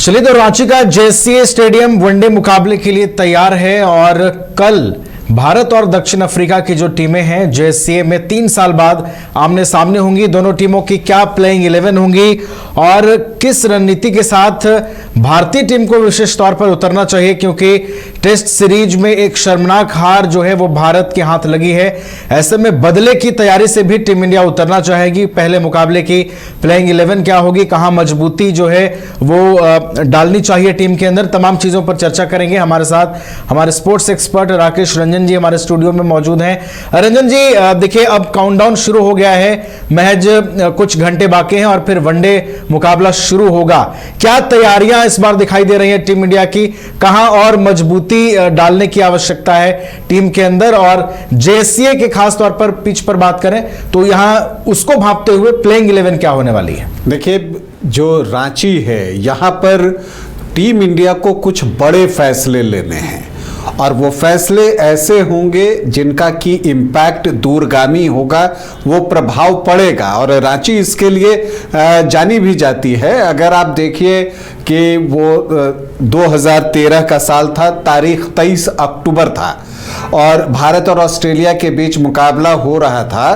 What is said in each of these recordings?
चलिए, तो रांची का जेएससीए स्टेडियम वनडे मुकाबले के लिए तैयार है और कल भारत और दक्षिण अफ्रीका की जो टीमें हैं जेएससीए में 3 साल बाद आमने सामने होंगी। दोनों टीमों की क्या प्लेइंग 11 होंगी और किस रणनीति के साथ भारतीय टीम को विशेष तौर पर उतरना चाहिए, क्योंकि टेस्ट सीरीज में एक शर्मनाक हार जो है वो भारत के हाथ लगी है। ऐसे में बदले की तैयारी से भी टीम इंडिया उतरना चाहेगी। पहले मुकाबले की प्लेइंग 11 क्या होगी, कहां मजबूती जो है वो डालनी चाहिए टीम के अंदर, तमाम चीजों पर चर्चा करेंगे। हमारे साथ हमारे स्पोर्ट्स एक्सपर्ट राकेश रंजन जी हमारे स्टूडियो में मौजूद हैं। रंजन जी, देखिए अब काउंटडाउन शुरू हो गया है, महज कुछ घंटे बाकी हैं और फिर वनडे मुकाबला शुरू होगा। क्या तैयारियां इस बार दिखाई दे रही हैं टीम इंडिया की, कहां और मजबूती डालने की आवश्यकता है टीम के अंदर, और जेएससीए के खास तौर पर पिच पर बात करें तो यहां उसको भांपते हुए प्लेइंग 11 क्या होने वाली है? देखिए, जो रांची है यहां पर टीम इंडिया को कुछ बड़े फैसले लेने हैं और वो फैसले ऐसे होंगे जिनका की इम्पैक्ट दूरगामी होगा, वो प्रभाव पड़ेगा और रांची इसके लिए जानी भी जाती है। अगर आप देखिए कि वो 2013 का साल था, तारीख 23 अक्टूबर था और भारत और ऑस्ट्रेलिया के बीच मुकाबला हो रहा था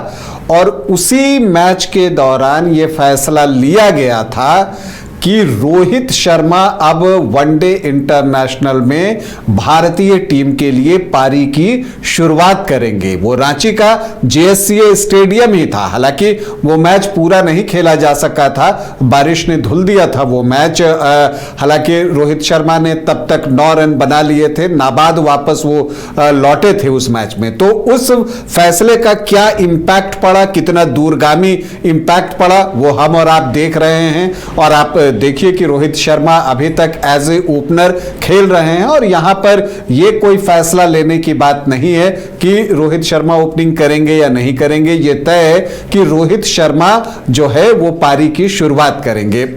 और उसी मैच के दौरान ये फैसला लिया गया था कि रोहित शर्मा अब वनडे इंटरनेशनल में भारतीय टीम के लिए पारी की शुरुआत करेंगे। वो रांची का जेएससीए स्टेडियम ही था, हालांकि वो मैच पूरा नहीं खेला जा सका था, बारिश ने धुल दिया था वो मैच। हालांकि रोहित शर्मा ने तब तक 9 रन बना लिए थे, नाबाद वापस वो लौटे थे उस मैच में। तो उस फैसले का क्या इंपैक्ट पड़ा, कितना दूरगामी इंपैक्ट पड़ा, वो हम और आप देख रहे हैं। और आप देखिए कि रोहित शर्मा अभी तक एज ए ओपनर खेल रहे हैं और यहां पर यह कोई फैसला लेने की बात नहीं है कि रोहित शर्मा ओपनिंग करेंगे या नहीं करेंगे। यह तय है कि रोहित शर्मा जो है वो पारी की शुरुआत करेंगे।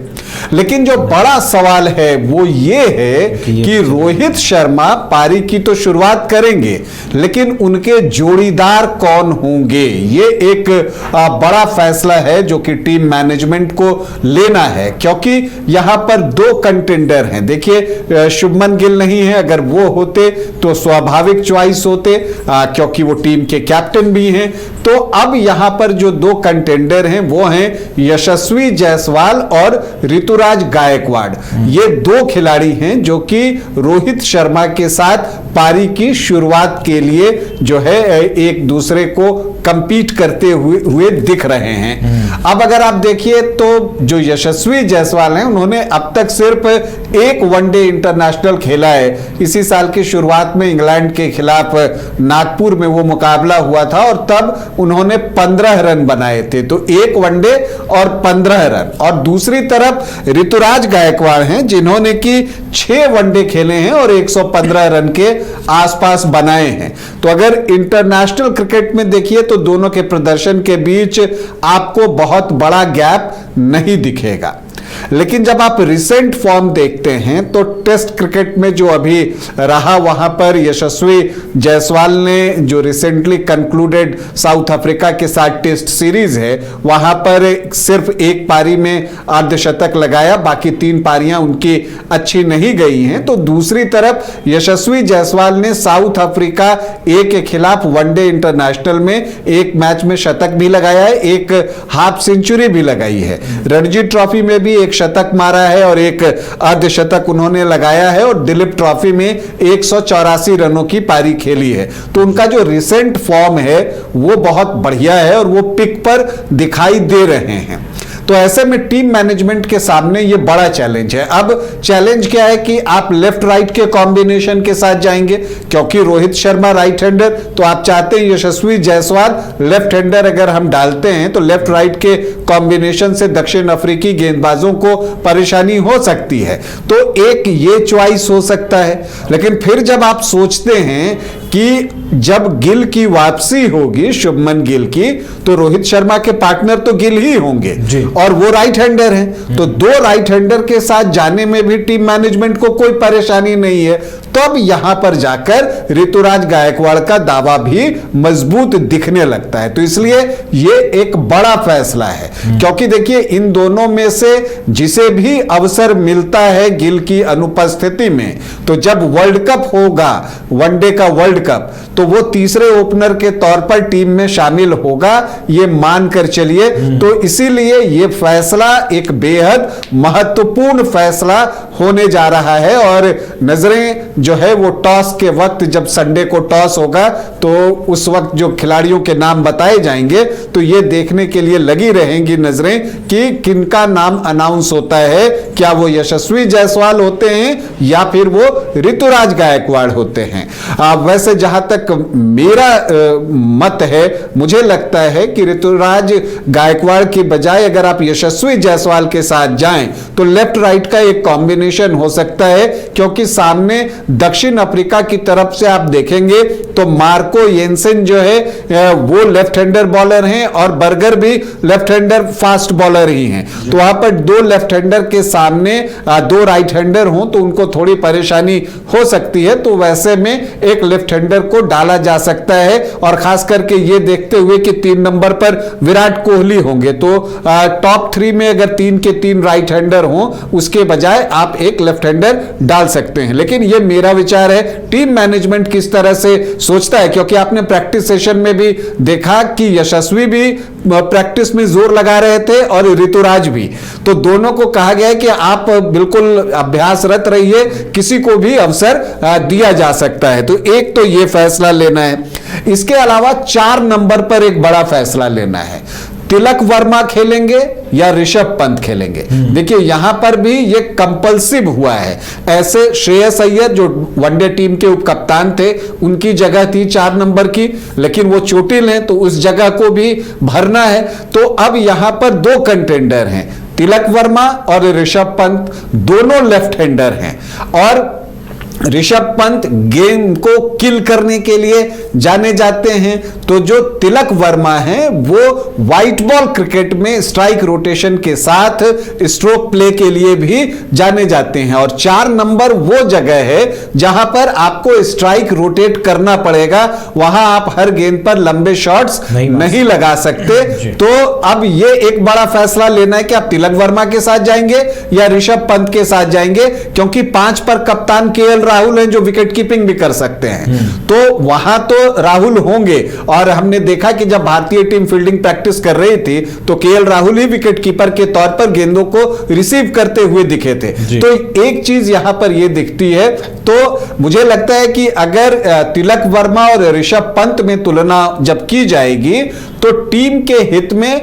लेकिन जो बड़ा सवाल है वो ये है कि रोहित शर्मा पारी की तो शुरुआत करेंगे, लेकिन उनके जोड़ीदार कौन होंगे, ये एक बड़ा फैसला है जो कि टीम मैनेजमेंट को लेना है, क्योंकि यहां पर 2 कंटेंडर हैं। देखिए, शुभमन गिल नहीं है, अगर वो होते तो स्वाभाविक चॉइस होते क्योंकि वो टीम के कैप्टन भी हैं। तो अब यहां पर जो 2 कंटेंडर हैं वो हैं यशस्वी जायसवाल और ऋतुराज गायकवाड़। ये 2 खिलाड़ी हैं जो कि रोहित शर्मा के साथ पारी की शुरुआत के लिए जो है एक दूसरे को कंपीट करते हुए दिख रहे हैं। अब अगर आप देखिए तो जो यशस्वी जायसवाल हैं उन्होंने अब तक सिर्फ एक वनडे इंटरनेशनल खेला है। इसी साल की शुरुआत में इंग्लैंड के खिलाफ नागपुर में वो मुकाबला हुआ था और तब उन्होंने 15 रन बनाए थे, तो एक वनडे और 15 रन। और दूसरी तरफ ऋतुराज गायकवाड़ हैं जिन्होंने की 6 वनडे खेले हैं और 115 रन के आसपास बनाए हैं। तो अगर इंटरनेशनल क्रिकेट में देखिए तो दोनों के प्रदर्शन के बीच आपको बहुत बड़ा गैप नहीं दिखेगा। लेकिन जब आप रिसेंट फॉर्म देखते हैं तो टेस्ट क्रिकेट में जो अभी रहा वहां पर यशस्वी जायसवाल ने जो रिसेंटली कंक्लूडेड साउथ अफ्रीका के साथ टेस्ट सीरीज है वहां पर सिर्फ एक पारी में अर्धशतक लगाया, बाकी 3 पारियां उनकी अच्छी नहीं गई हैं। तो दूसरी तरफ यशस्वी जायसवाल ने साउथ अफ्रीका ए के खिलाफ वनडे इंटरनेशनल में एक मैच में शतक भी लगाया है, एक हाफ सेंचुरी भी लगाई है। रणजी ट्रॉफी में भी एक शतक मारा है और एक अर्धशतक उन्होंने लगाया है और दिलीप ट्रॉफी में 184 रनों की पारी खेली है। तो उनका जो रिसेंट फॉर्म है वो बहुत बढ़िया है और वो पिक पर दिखाई दे रहे हैं। तो ऐसे में टीम मैनेजमेंट के सामने ये बड़ा चैलेंज है। अब चैलेंज क्या है कि आप लेफ्ट राइट के कॉम्बिनेशन के साथ जाएंगे, क्योंकि रोहित शर्मा राइट हैंडर, तो आप चाहते हैं यशस्वी जायसवाल लेफ्ट हैंडर अगर हम डालते हैं तो लेफ्ट राइट के कॉम्बिनेशन से दक्षिण अफ्रीकी गेंदबाजों को परेशानी हो सकती है। तो एक ये चॉइस हो सकता है। लेकिन फिर जब आप सोचते हैं कि जब गिल की वापसी होगी, शुभमन गिल की, तो रोहित शर्मा के पार्टनर तो गिल ही होंगे और वो राइट हैंडर हैं, तो दो राइट हैंडर के साथ जाने में भी टीम मैनेजमेंट को कोई परेशानी नहीं है। तो अब यहां पर जाकर ऋतुराज गायकवाड़ का दावा भी मजबूत दिखने लगता है। तो इसलिए ये एक बड़ा फैसला है, क्योंकि देखिए इन दोनों में से जिसे भी अवसर मिलता है गिल की अनुपस्थिति में, तो जब वर्ल्ड कप होगा, वनडे का वर्ल्ड कप, तो वो तीसरे ओपनर के तौर पर टीम में शामिल होगा, ये मानकर चलिए। तो इसीलिए ये फैसला एक बेहद महत्वपूर्ण फैसला होने जा रहा है। और नजरें जो है वो टॉस के वक्त, जब संडे को टॉस होगा, तो उस वक्त जो खिलाड़ियों के नाम बताए जाएंगे, तो ये देखने के लिए लगी रहेंगी नजरें कि किनका नाम अनाउंस होता है। क्या वो यशस्वी जायसवाल होते हैं या फिर वो ऋतुराज गायकवाड़ होते हैं। वैसे जहां तक मेरा मत है, मुझे लगता है कि ऋतुराज गायकवाड़ की बजाय अगर आप यशस्वी जायसवाल के साथ जाएं तो लेफ्ट राइट का एक कॉम्बिनेशन हो सकता है, क्योंकि सामने दक्षिण अफ्रीका की तरफ से आप देखेंगे तो मार्को येंसेन जो है वो लेफ्ट हैंडर बॉलर हैं और बर्गर भी लेफ्ट हैंडर फास्ट बॉलर ही हैं। तो वहां पर दो लेफ्ट हैंडर के सामने दो राइट हैंडर हों तो उनको थोड़ी परेशानी हो सकती है। तो वैसे में एक लेफ्ट हैंडर को डाला जा सकता है, और खास करके ये देखते हुए कि 3 नंबर पर विराट कोहली होंगे, तो टॉप 3 में अगर 3 के 3 राइट हैंडर हों, उसके बजाय आप एक लेफ्ट हैंडर डाल सकते हैं। लेकिन ये मेरा विचार है, टीम मैनेजमेंट किस तरह से सोचता है, क्योंकि आपने प्रैक्टिस सेशन में भी देखा कि यशस्वी भी प्रैक्टिस में जोर लगा रहे थे और ऋतुराज भी। तो दोनों को कहा गया है कि आप बिल्कुल अभ्यासरत रहिए, किसी को भी अवसर दिया जा सकता है। तो एक तो ये फैसला लेना है। इसके अलावा 4 नंबर पर एक बड़ा फैसला लेना है। तिलक वर्मा खेलेंगे या ऋषभ पंत खेलेंगे। देखिए यहां पर भी ये कंपल्सिव हुआ है। ऐसे श्रेयस अय्यर जो वनडे टीम के उप कप्तान थे, उनकी जगह थी 4 नंबर की, लेकिन वो चोटिल हैं तो उस जगह को भी भरना है। तो अब यहां पर 2 कंटेंडर हैं, तिलक वर्मा और ऋषभ पंत, दोनों लेफ्ट हैंडर हैं। और ऋषभ पंत गेम को किल करने के लिए जाने जाते हैं, तो जो तिलक वर्मा हैं वो व्हाइट बॉल क्रिकेट में स्ट्राइक रोटेशन के साथ स्ट्रोक प्ले के लिए भी जाने जाते हैं। और 4 नंबर वो जगह है जहां पर आपको स्ट्राइक रोटेट करना पड़ेगा, वहां आप हर गेंद पर लंबे शॉट्स नहीं लगा सकते। तो अब ये एक बड़ा फैसला लेना है कि आप तिलक वर्मा के साथ जाएंगे या ऋषभ पंत के साथ जाएंगे, क्योंकि 5 पर कप्तान केएल राहुल हैं जो विकेट कीपिंग भी कर सकते हैं। तो वहां तो राहुल होंगे, और हमने देखा कि जब भारतीय टीम फील्डिंग प्रैक्टिस कर रही थी तो केएल राहुल ही विकेट कीपर के तौर पर गेंदों को रिसीव करते हुए दिखे थे। तो एक चीज यहां पर यह दिखती है, तो मुझे लगता है कि अगर तिलक वर्मा और ऋषभ पंत में तुलना जब की जाएगी तो टीम के हित में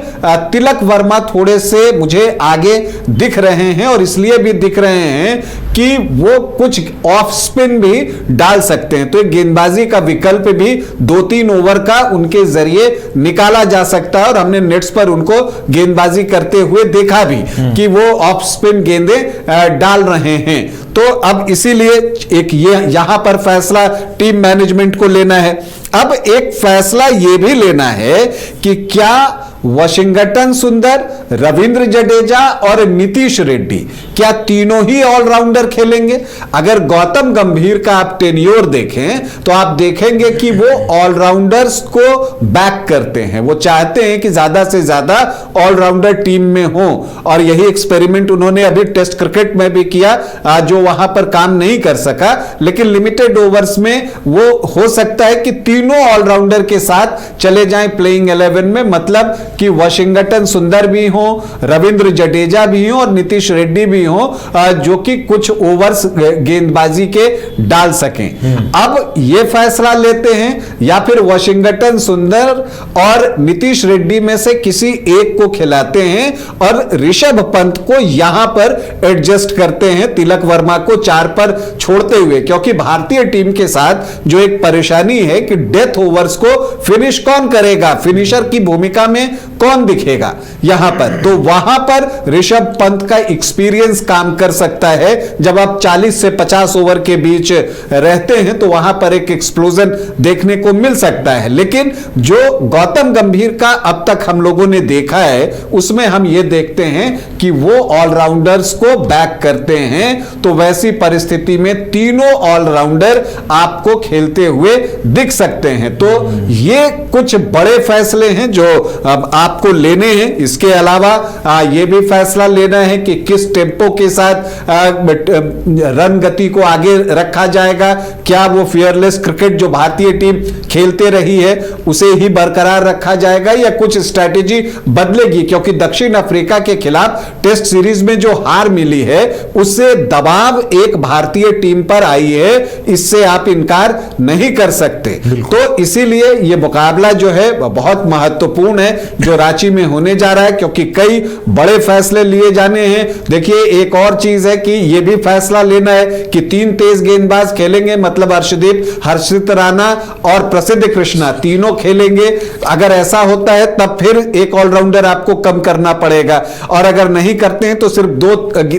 तिलक वर्मा थोड़े से मुझे आगे दिख रहे हैं, और इसलिए भी दिख रहे हैं कि वो कुछ ऑफ स्पिन भी डाल सकते हैं। तो एक गेंदबाजी का विकल्प भी 2-3 ओवर का उनके जरिए निकाला जा सकता है, और हमने नेट्स पर उनको गेंदबाजी करते हुए देखा भी कि वो ऑफ स्पिन गेंदें डाल रहे हैं। तो अब इसीलिए एक ये यहां पर फैसला टीम मैनेजमेंट को लेना है। अब एक फैसला यह भी लेना है कि क्या वाशिंगटन सुंदर, रविंद्र जडेजा और नीतीश रेड्डी क्या तीनों ही ऑलराउंडर खेलेंगे। अगर गौतम गंभीर का आप टेन्योर देखें तो आप देखेंगे कि वो ऑलराउंडर्स को बैक करते हैं, वो चाहते हैं कि ज्यादा से ज्यादा ऑलराउंडर टीम में हो, और यही एक्सपेरिमेंट उन्होंने अभी टेस्ट क्रिकेट में भी किया, जो वहां पर काम नहीं कर सका। लेकिन लिमिटेड ओवर्स में वो हो सकता है कि तीनों ऑलराउंडर के साथ चले जाएं प्लेइंग 11 में, मतलब कि वाशिंगटन सुंदर भी हो, रविंद्र जडेजा भी हो और नीतीश रेड्डी भी हो, जो कि कुछ ओवर्स गेंदबाजी के डाल सकें। अब यह फैसला लेते हैं या फिर वाशिंगटन सुंदर और नीतीश रेड्डी में से किसी एक को खिलाते हैं और ऋषभ पंत को यहां पर एडजस्ट करते हैं, तिलक वर्मा को 4 पर छोड़ते हुए। क्योंकि भारतीय टीम के साथ जो एक परेशानी है कि डेथ ओवर्स को फिनिश कौन करेगा, फिनिशर की भूमिका में कौन दिखेगा यहां पर? तो वहां पर ऋषभ पंत का एक्सपीरियंस काम कर सकता है। जब आप 40 से 50 ओवर के बीच रहते हैं तो वहां पर एक एक्सप्लोजन देखने को मिल सकता है। लेकिन जो गौतम गंभीर का अब तक हम लोगों ने देखा है उसमें हम ये देखते हैं कि वो ऑलराउंडर्स को बैक करते हैं। तो वैसी परिस्थिति में तीनों ऑलराउंडर आपको खेलते हुए दिख सकते हैं। तो ये कुछ बड़े फैसले हैं जो अब आपको लेने हैं। इसके अलावा ये भी फैसला लेना है कि किस टेम्पो के साथ रन गति को आगे रखा जाएगा। क्या वो फियरलेस क्रिकेट जो भारतीय टीम खेलते रही है उसे ही बरकरार रखा जाएगा या कुछ स्ट्रैटेजी बदलेगी? क्योंकि दक्षिण अफ्रीका के खिलाफ टेस्ट सीरीज में जो हार मिली है उससे दबाव एक भारतीय टीम पर आई है, इससे आप इनकार नहीं कर सकते। तो इसीलिए यह मुकाबला जो है बहुत महत्वपूर्ण है जो रांची में होने जा रहा है, क्योंकि कई बड़े फैसले लिए जाने हैं। देखिए एक और चीज है कि यह भी फैसला लेना है कि 3 तेज गेंदबाज खेलेंगे, मतलब अर्शदीप, हर्षित राणा और प्रसिद्ध कृष्णा तीनों खेलेंगे। अगर ऐसा होता है तब फिर एक ऑलराउंडर आपको कम करना पड़ेगा, और अगर नहीं करते हैं तो सिर्फ 2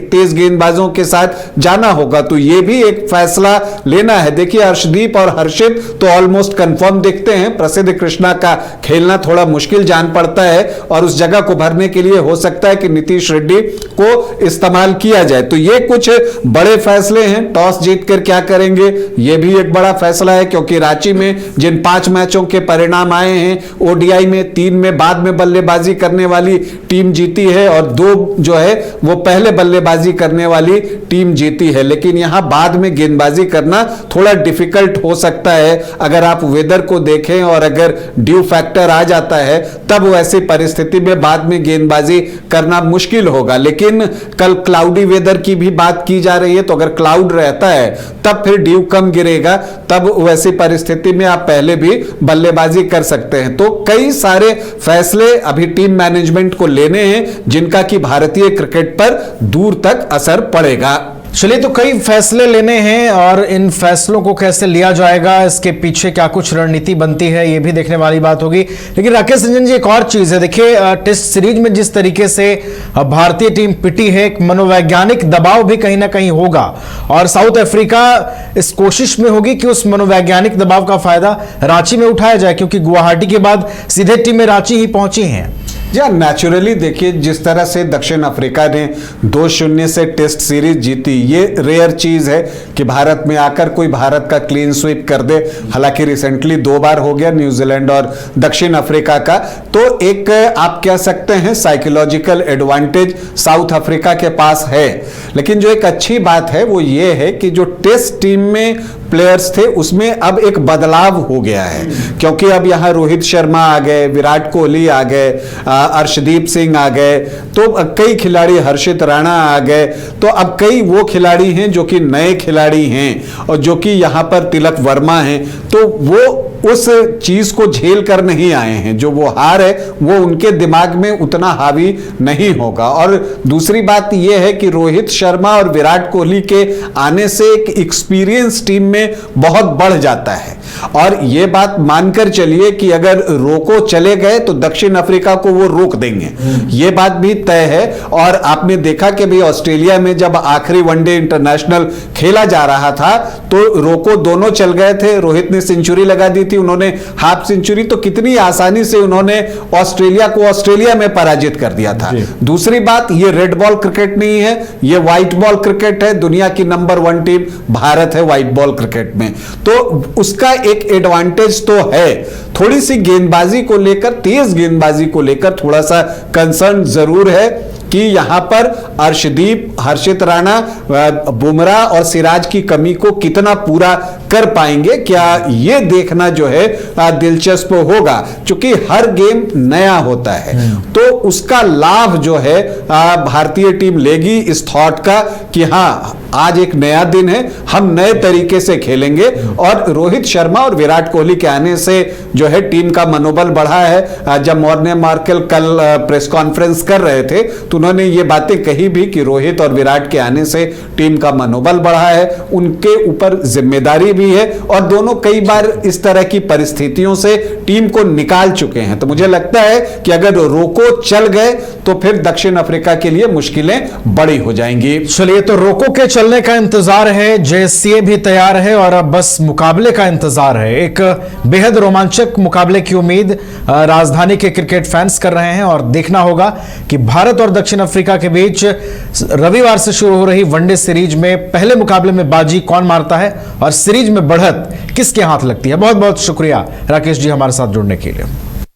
तेज गेंदबाजों के साथ जाना होगा। तो यह भी एक फैसला लेना है। देखिए अर्शदीप और हर्षित तो ऑलमोस्ट कंफर्म दिखते हैं, प्रसिद्ध कृष्णा का खेलना थोड़ा मुश्किल जान पड़ता है और उस जगह को भरने के लिए हो सकता है कि नीतीश रेड्डी को इस्तेमाल किया जाए। तो ये कुछ बड़े फैसले हैं। टॉस जीतकर क्या करेंगे यह भी एक बड़ा फैसला है, क्योंकि रांची में जिन 5 मैचों के परिणाम आए हैं, ओडीआई में 3 में बाद में बल्लेबाजी करने वाली टीम जीती है और 2 जो है वो पहले बल्लेबाजी करने वाली टीम जीती है। लेकिन यहां बाद में गेंदबाजी करना थोड़ा डिफिकल्ट हो सकता है। अगर आप वेदर को देखें और अगर ड्यू फैक्टर आ जाता है तब वैसी परिस्थिति में बाद में गेंदबाजी करना मुश्किल होगा। लेकिन कल क्लाउडी वेदर की भी बात की जा रही है, तो अगर क्लाउड रहता है तब फिर ड्यू कम गिरेगा, तब वैसी परिस्थिति में आप पहले भी बल्लेबाजी कर सकते हैं। तो कई सारे फैसले अभी टीम मैनेजमेंट को लेने हैं जिनका कि भारतीय क्रिकेट पर दूर तक असर पड़ेगा। चलिए, तो कई फैसले लेने हैं और इन फैसलों को कैसे लिया जाएगा, इसके पीछे क्या कुछ रणनीति बनती है, ये भी देखने वाली बात होगी। लेकिन राकेश रंजन जी, एक और चीज है, देखिए टेस्ट सीरीज में जिस तरीके से भारतीय टीम पिटी है, एक मनोवैज्ञानिक दबाव भी कहीं ना कहीं होगा और साउथ अफ्रीका इस कोशिश में होगी कि उस मनोवैज्ञानिक दबाव का फायदा रांची में उठाया जाए, क्योंकि गुवाहाटी के बाद सीधे टीमें रांची ही पहुंची हैं। या नेचुरली देखिए जिस तरह से दक्षिण अफ्रीका ने 2-0 से टेस्ट सीरीज जीती, ये रेयर चीज है कि भारत में आकर कोई भारत का क्लीन स्वीप कर दे। हालांकि रिसेंटली 2 बार हो गया न्यूजीलैंड और दक्षिण अफ्रीका का। तो एक आप कह सकते हैं साइकोलॉजिकल एडवांटेज साउथ अफ्रीका के पास है। लेकिन जो एक अच्छी बात है वो ये है कि जो टेस्ट टीम में प्लेयर्स थे उसमें अब एक बदलाव हो गया है, क्योंकि अब यहां रोहित शर्मा आ गए, विराट कोहली आ गए, अर्शदीप सिंह आ गए, तो कई खिलाड़ी, हर्षित राणा आ गए। तो अब कई वो खिलाड़ी हैं जो कि नए खिलाड़ी हैं और जो कि यहां पर तिलक वर्मा हैं, तो वो उस चीज को झेल कर नहीं आए हैं। जो वो हार है वो उनके दिमाग में उतना हावी नहीं होगा। और दूसरी बात यह है कि रोहित शर्मा और विराट कोहली के आने से एक एक्सपीरियंस टीम में बहुत बढ़ जाता है। और यह बात मानकर चलिए कि अगर रोको चले गए तो दक्षिण अफ्रीका को वो रोक देंगे, यह बात भी तय है। और आपने देखा कि भाई ऑस्ट्रेलिया में जब आखिरी वनडे इंटरनेशनल खेला जा रहा था तो रोको दोनों चल गए थे। रोहित ने सेंचुरी लगा दी थी, उन्होंने हाफ सेंचुरी, तो कितनी आसानी से उन्होंने ऑस्ट्रेलिया को ऑस्ट्रेलिया में पराजित कर दिया था। दूसरी बात, ये रेड बॉल क्रिकेट नहीं है, ये व्हाइट बॉल क्रिकेट है। दुनिया की नंबर 1 टीम भारत है व्हाइट बॉल क्रिकेट में, तो उसका एक एडवांटेज तो है। थोड़ी सी गेंदबाजी को लेकर, तेज गेंदबाजी को लेकर थोड़ा सा कंसर्न जरूर है कि यहां पर अर्शदीप, हर्षित राणा, बुमराह और सिराज की कमी को कितना पूरा कर पाएंगे, क्या ये देखना जो है दिलचस्प होगा। क्योंकि हर गेम नया होता है तो उसका लाभ जो है भारतीय टीम लेगी इस थॉट का कि हां आज एक नया दिन है, हम नए तरीके से खेलेंगे। और रोहित शर्मा और विराट कोहली के आने से जो है टीम का मनोबल बढ़ा है। जब मॉर्ने मार्केल कल प्रेस कॉन्फ्रेंस कर रहे थे तो उन्होंने ये बातें कही भी कि रोहित और विराट के आने से टीम का मनोबल बढ़ा है, उनके ऊपर जिम्मेदारी भी है और दोनों कई बार इस तरह की परिस्थितियों से टीम को निकाल चुके हैं। तो मुझे लगता है कि अगर रोको चल गए तो फिर दक्षिण अफ्रीका के लिए मुश्किलें बड़ी हो जाएंगी। चलिए, तो रोको के चलने का इंतजार है, जेएससीए भी तैयार है और अब बस मुकाबले का इंतजार है। एक बेहद रोमांचक मुकाबले की उम्मीद राजधानी के क्रिकेट फैंस कर रहे हैं और देखना होगा कि भारत और दक्षिण अफ्रीका के बीच रविवार से शुरू हो रही वनडे सीरीज में पहले मुकाबले में बाजी कौन मारता है और सीरीज में बढ़त किसके हाथ लगती है। बहुत बहुत शुक्रिया राकेश जी हमारे साथ जुड़ने के लिए।